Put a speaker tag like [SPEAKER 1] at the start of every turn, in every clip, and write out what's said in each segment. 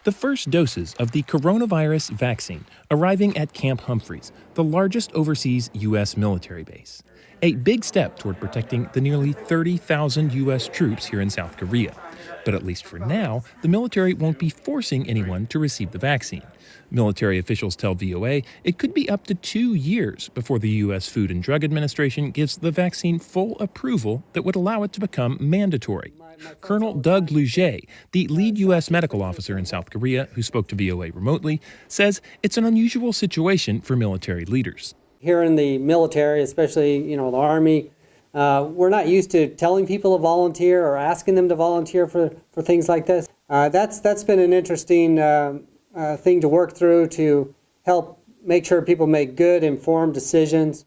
[SPEAKER 1] The first doses of the coronavirus vaccine arriving at Camp Humphreys, the largest overseas U.S. military base. A big step toward protecting the nearly 30,000 U.S. troops here in South Korea. But at least for now, the military won't be forcing anyone to receive the vaccine. Military officials tell VOA it could be up to 2 years before the U.S. Food and Drug Administration gives the vaccine full approval that would allow it to become mandatory. Colonel Doug Luget, the lead U.S. medical officer in South Korea who spoke to VOA remotely, says it's an unusual situation for military leaders.
[SPEAKER 2] Here in the military, especially, the Army, we're not used to telling people to volunteer or asking them to volunteer for things like this. That's been an interesting thing to work through to help make sure people make good, informed decisions.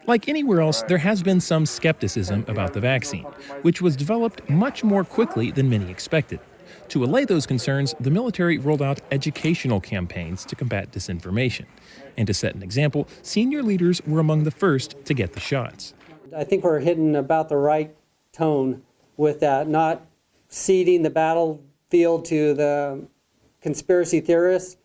[SPEAKER 1] Like anywhere else, there has been some skepticism about the vaccine, which was developed much more quickly than many expected. To allay those concerns, the military rolled out educational campaigns to combat disinformation. And to set an example, senior leaders were among the first to get the shots.
[SPEAKER 2] I think we're hitting about the right tone with that, not ceding the battlefield to the conspiracy theorists,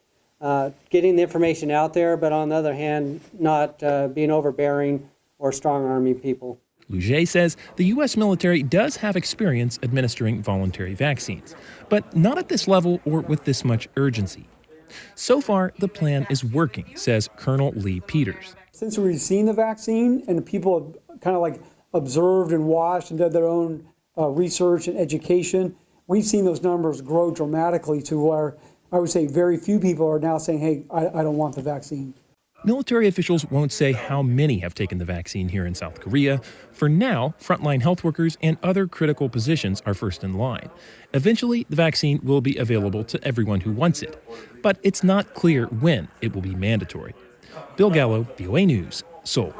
[SPEAKER 2] getting the information out there, but on the other hand, not being overbearing or strong-arming people.
[SPEAKER 1] Luget says the U.S. military does have experience administering voluntary vaccines, but not at this level or with this much urgency. So far, the plan is working, says Colonel Lee Peters.
[SPEAKER 3] Since we've seen the vaccine and the people have kind of like observed and watched and did their own research and education, we've seen those numbers grow dramatically to where I would say very few people are now saying, hey, I don't want the vaccine.
[SPEAKER 1] Military officials won't say how many have taken the vaccine here in South Korea. For now, frontline health workers and other critical positions are first in line. Eventually, the vaccine will be available to everyone who wants it. But it's not clear when it will be mandatory. Bill Gallo, VOA News, Seoul.